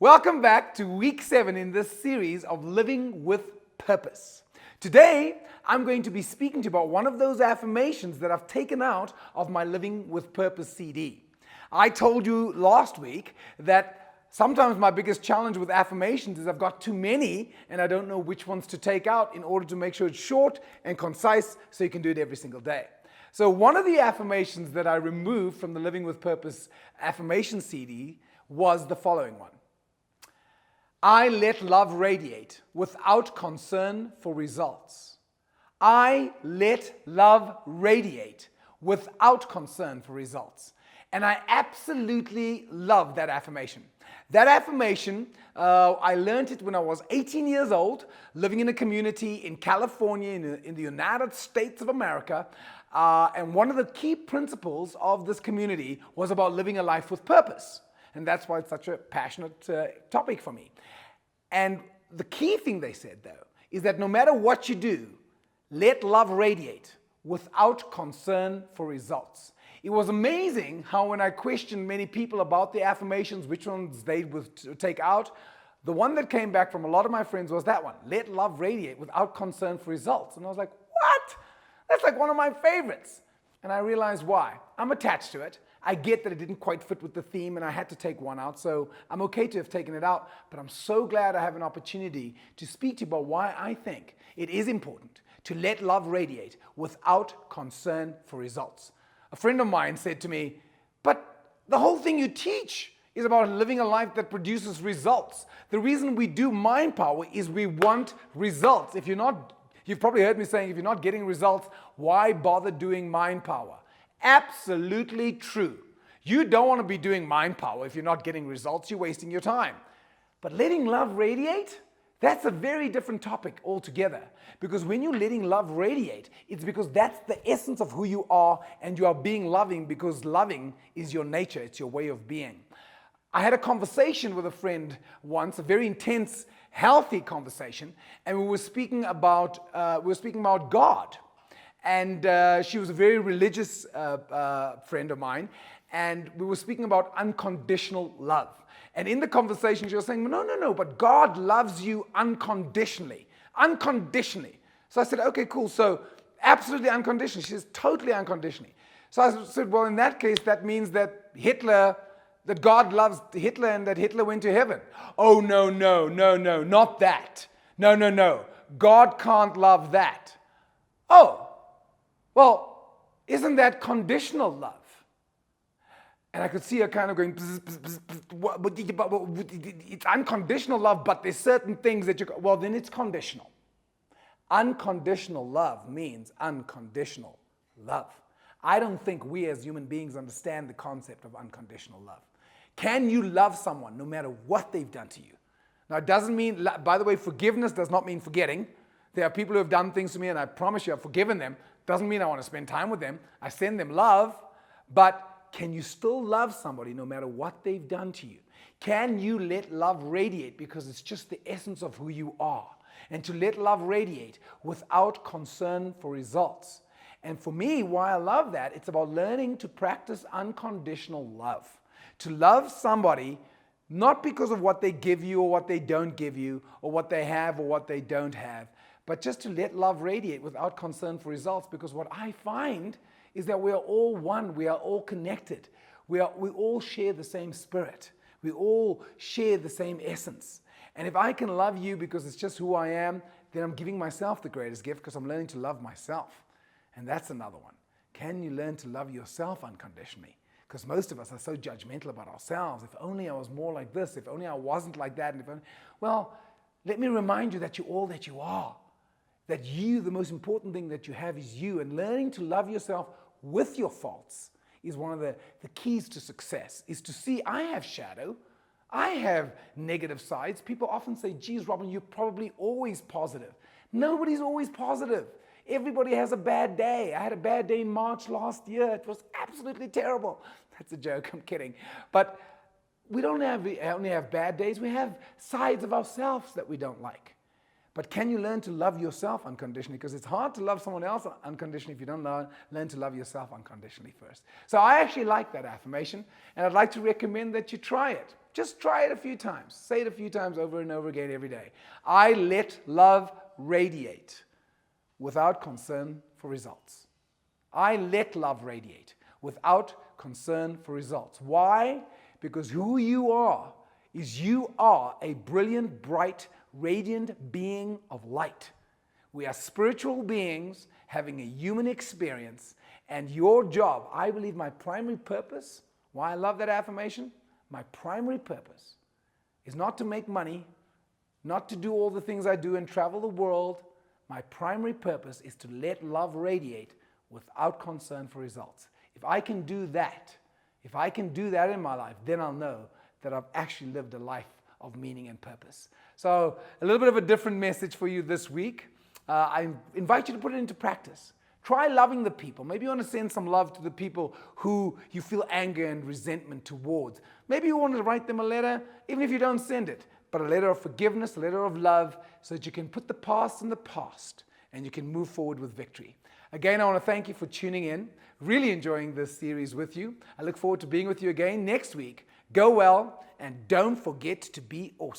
Welcome back to week 7 in this series of Living with Purpose. Today, I'm going to be speaking to you about one of those affirmations that I've taken out of my Living with Purpose CD. I told you last week that sometimes my biggest challenge with affirmations is I've got too many and I don't know which ones to take out in order to make sure it's short and concise so you can do it every single day. So one of the affirmations that I removed from the Living with Purpose affirmation CD was the following one. I let love radiate without concern for results. I let love radiate without concern for results. And I absolutely love that affirmation. That affirmation, I learned it when I was 18 years old, living in a community in California, in the United States of America. And one of the key principles of this community was about living a life with purpose. And that's why it's such a passionate topic for me. And the key thing they said, though, is that no matter what you do, let love radiate without concern for results. It was amazing how when I questioned many people about the affirmations, which ones they would take out, the one that came back from a lot of my friends was that one, let love radiate without concern for results. And I was like, what? That's like one of my favorites. And I realized why. I'm attached to it. I get that it didn't quite fit with the theme and I had to take one out, so I'm okay to have taken it out, but I'm so glad I have an opportunity to speak to you about why I think it is important to let love radiate without concern for results. A friend of mine said to me, but the whole thing you teach is about living a life that produces results. The reason we do mind power is we want results. You've probably heard me saying, if you're not getting results, why bother doing mind power? Absolutely true. You don't want to be doing mind power if you're not getting results. You're wasting your time. But letting love radiate, that's a very different topic altogether. Because when you're letting love radiate, it's because that's the essence of who you are, and you are being loving because loving is your nature. It's your way of being. I had a conversation with a friend once, a very intense, healthy conversation, and we were speaking about God. And she was a very religious friend of mine, and we were speaking about unconditional love. And in the conversation, she was saying, no, but God loves you unconditionally. Unconditionally. So I said, okay, cool. So absolutely unconditionally. She says, totally unconditionally. So I said, well, in that case, that means that God loves Hitler and that Hitler went to heaven. Oh, no, not that. No. God can't love that. Oh. Well, isn't that conditional love? And I could see her kind of going, it's unconditional love, but there's certain things that well, then it's conditional. Unconditional love means unconditional love. I don't think we as human beings understand the concept of unconditional love. Can you love someone no matter what they've done to you? Now, it doesn't mean, by the way, forgiveness does not mean forgetting. There are people who have done things to me, and I promise you I've forgiven them. Doesn't mean I want to spend time with them. I send them love, but can you still love somebody no matter what they've done to you? Can you let love radiate because it's just the essence of who you are? And to let love radiate without concern for results. And for me, why I love that, it's about learning to practice unconditional love. To love somebody not because of what they give you or what they don't give you, or what they have or what they don't have, but just to let love radiate without concern for results, because what I find is that we are all one, we are all connected, we all share the same spirit, we all share the same essence. And if I can love you because it's just who I am, then I'm giving myself the greatest gift because I'm learning to love myself. And that's another one. Can you learn to love yourself unconditionally? Because most of us are so judgmental about ourselves. If only I was more like this, if only I wasn't like that. Well, let me remind you that you're all that you are. That the most important thing that you have is you, and learning to love yourself with your faults is one of the keys to success, is to see I have shadow, I have negative sides. People often say, geez, Robin, you're probably always positive. Nobody's always positive. Everybody has a bad day. I had a bad day in March last year. It was absolutely terrible. That's a joke, I'm kidding. But we only have bad days. We have sides of ourselves that we don't like. But can you learn to love yourself unconditionally? Because it's hard to love someone else unconditionally if you don't learn to love yourself unconditionally first. So I actually like that affirmation, and I'd like to recommend that you try it. Just try it a few times. Say it a few times over and over again every day. I let love radiate without concern for results. I let love radiate without concern for results. Why? Because who you are is you are a brilliant, bright, radiant being of light. We are spiritual beings having a human experience, and your job, I believe my primary purpose, why I love that affirmation, my primary purpose is not to make money, not to do all the things I do and travel the world. My primary purpose is to let love radiate without concern for results. If I can do that in my life, then I'll know that I've actually lived a life of meaning and purpose. So a little bit of a different message for you this week. I invite you to put it into practice. Try loving the people. Maybe you want to send some love to the people who you feel anger and resentment towards. Maybe you want to write them a letter, even if you don't send it, but a letter of forgiveness, a letter of love, so that you can put the past in the past and you can move forward with victory. Again, I want to thank you for tuning in. Really enjoying this series with you. I look forward to being with you again next week. Go well, and don't forget to be awesome.